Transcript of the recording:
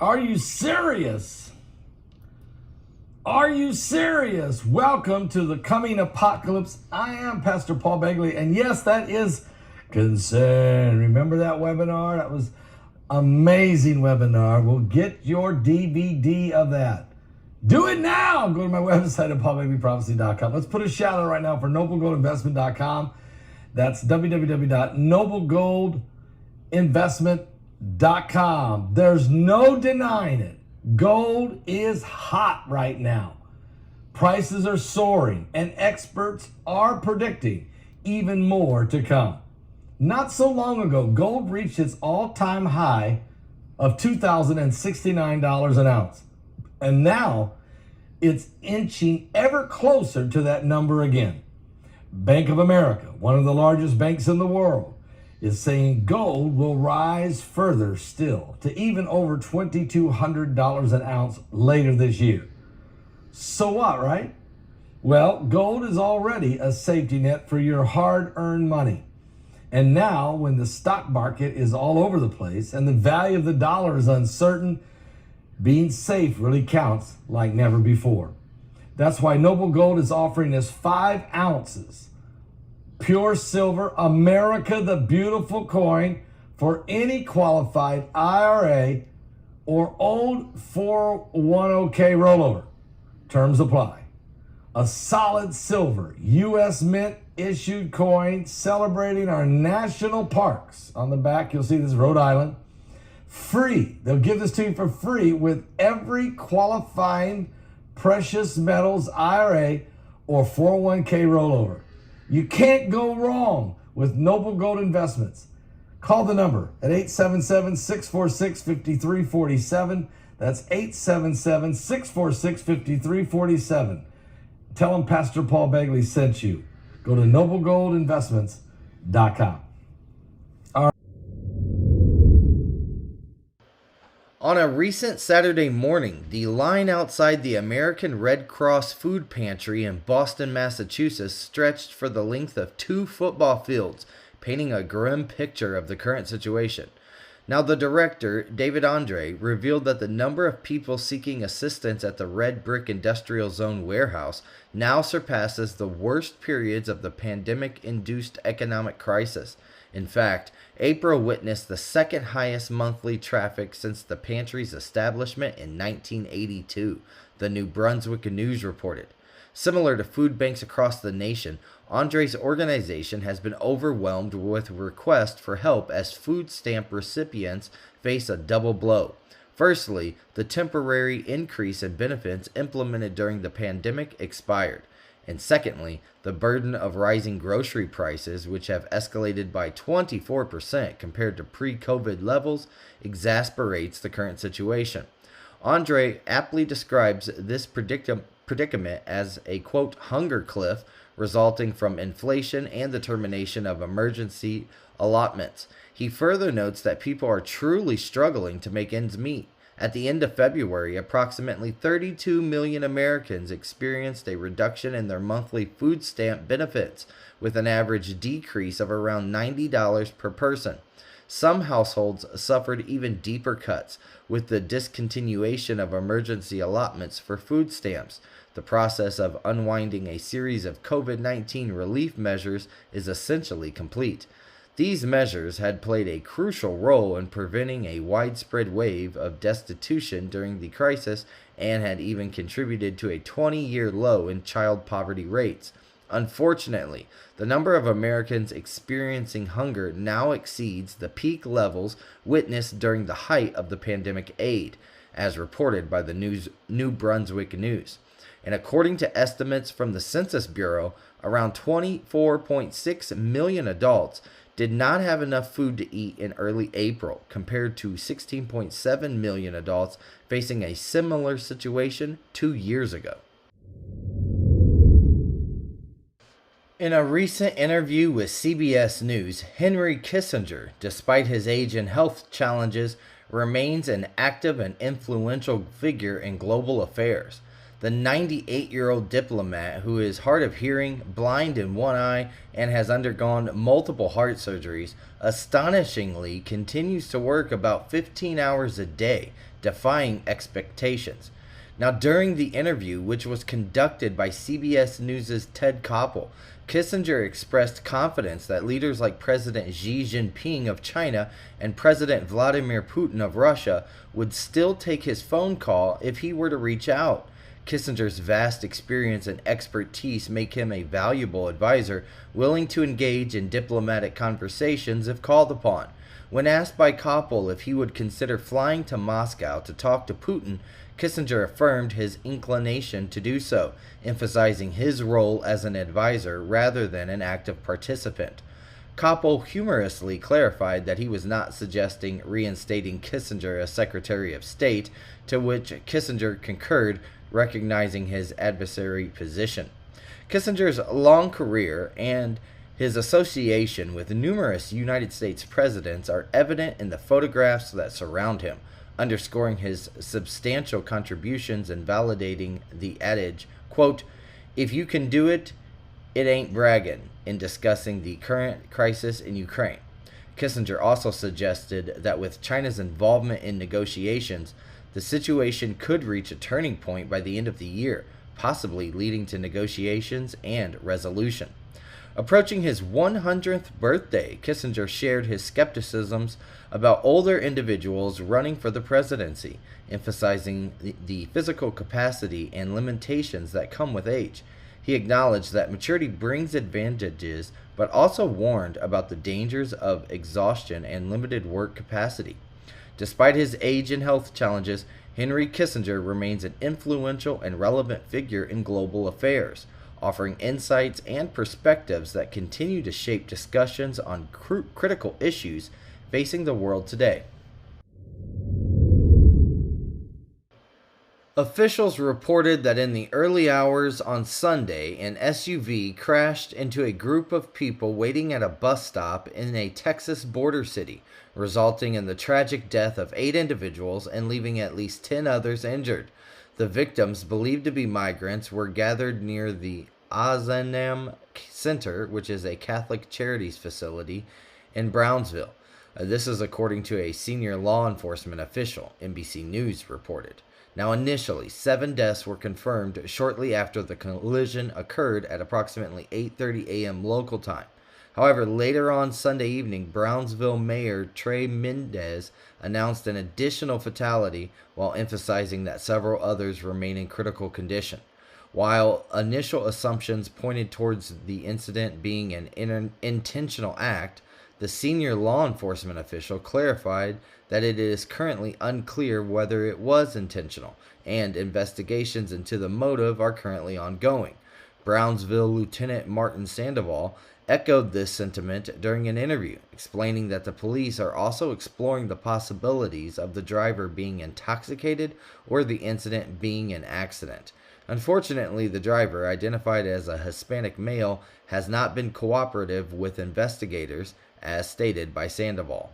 Are you serious? Are you serious? Welcome to the coming apocalypse. I am Pastor Paul Begley, and yes, that is concern. Remember that webinar? That was amazing webinar. We'll get your DVD of that. Do it now. Go to my website at paulbegleyprophecy.com. Let's put a shout out right now for noblegoldinvestment.com. That's www.noblegoldinvestment.com. There's no denying it. Gold is hot right now. Prices are soaring, and experts are predicting even more to come. Not so long ago, gold reached its all-time high of $2,069 an ounce. And now it's inching ever closer to that number again. Bank of America, one of the largest banks in the world, is saying gold will rise further still to even over $2,200 an ounce later this year. So what, right? Well, gold is already a safety net for your hard-earned money. And now, when the stock market is all over the place and the value of the dollar is uncertain, being safe really counts like never before. That's why Noble Gold is offering us 5 ounces pure silver, America the Beautiful coin, for any qualified IRA or old 401k rollover. Terms apply. A solid silver U.S. Mint issued coin celebrating our national parks. On the back, you'll see this Rhode Island. Free. They'll give this to you for free with every qualifying precious metals IRA or 401k rollover. You can't go wrong with Noble Gold Investments. Call the number at 877-646-5347. That's 877-646-5347. Tell them Pastor Paul Begley sent you. Go to noblegoldinvestments.com. On a recent Saturday morning, the line outside the American Red Cross food pantry in Boston, Massachusetts stretched for the length of 2 football fields, painting a grim picture of the current situation. Now, the director, David Andre, revealed that the number of people seeking assistance at the Red Brick Industrial Zone warehouse now surpasses the worst periods of the pandemic-induced economic crisis. In fact, April witnessed the second highest monthly traffic since the pantry's establishment in 1982, the New Brunswick News reported. Similar to food banks across the nation, Andre's organization has been overwhelmed with requests for help as food stamp recipients face a double blow. Firstly, the temporary increase in benefits implemented during the pandemic expired. And secondly, the burden of rising grocery prices, which have escalated by 24% compared to pre-COVID levels, exasperates the current situation. Andre aptly describes this predicament as a, quote, hunger cliff resulting from inflation and the termination of emergency allotments. He further notes that people are truly struggling to make ends meet. At the end of February, approximately 32 million Americans experienced a reduction in their monthly food stamp benefits, with an average decrease of around $90 per person. Some households suffered even deeper cuts, with the discontinuation of emergency allotments for food stamps. The process of unwinding a series of COVID-19 relief measures is essentially complete. These measures had played a crucial role in preventing a widespread wave of destitution during the crisis and had even contributed to a 20-year low in child poverty rates. Unfortunately, the number of Americans experiencing hunger now exceeds the peak levels witnessed during the height of the pandemic aid, as reported by the New Brunswick News. And according to estimates from the Census Bureau, around 24.6 million adults did not have enough food to eat in early April, compared to 16.7 million adults facing a similar situation 2 years ago. In a recent interview with CBS News, Henry Kissinger, despite his age and health challenges, remains an active and influential figure in global affairs. The 98-year-old diplomat, who is hard of hearing, blind in one eye, and has undergone multiple heart surgeries, astonishingly continues to work about 15 hours a day, defying expectations. Now, during the interview, which was conducted by CBS News' Ted Koppel, Kissinger expressed confidence that leaders like President Xi Jinping of China and President Vladimir Putin of Russia would still take his phone call if he were to reach out. Kissinger's vast experience and expertise make him a valuable advisor, willing to engage in diplomatic conversations if called upon. When asked by Koppel if he would consider flying to Moscow to talk to Putin, Kissinger affirmed his inclination to do so, emphasizing his role as an advisor rather than an active participant. Koppel humorously clarified that he was not suggesting reinstating Kissinger as Secretary of State, to which Kissinger concurred, recognizing his adversary position. Kissinger's long career and his association with numerous United States presidents are evident in the photographs that surround him, underscoring his substantial contributions and validating the adage, quote, "If you can do it, it ain't bragging," in discussing the current crisis in Ukraine. Kissinger also suggested that with China's involvement in negotiations, the situation could reach a turning point by the end of the year, possibly leading to negotiations and resolution. Approaching his 100th birthday, Kissinger shared his skepticisms about older individuals running for the presidency, emphasizing the physical capacity and limitations that come with age. He acknowledged that maturity brings advantages, but also warned about the dangers of exhaustion and limited work capacity. Despite his age and health challenges, Henry Kissinger remains an influential and relevant figure in global affairs, offering insights and perspectives that continue to shape discussions on critical issues facing the world today. Officials reported that in the early hours on Sunday, an SUV crashed into a group of people waiting at a bus stop in a Texas border city, resulting in the tragic death of 8 individuals and leaving at least 10 others injured. The victims, believed to be migrants, were gathered near the Ozanam Center, which is a Catholic charities facility in Brownsville. This is according to a senior law enforcement official, NBC News reported. Now, initially, 7 deaths were confirmed shortly after the collision occurred at approximately 8:30 a.m. local time. However, later on Sunday evening, Brownsville Mayor Trey Mendez announced an additional fatality while emphasizing that several others remain in critical condition. While initial assumptions pointed towards the incident being an intentional act, the senior law enforcement official clarified that it is currently unclear whether it was intentional, and investigations into the motive are currently ongoing. Brownsville Lieutenant Martin Sandoval echoed this sentiment during an interview, explaining that the police are also exploring the possibilities of the driver being intoxicated or the incident being an accident. Unfortunately, the driver, identified as a Hispanic male, has not been cooperative with investigators, as stated by Sandoval.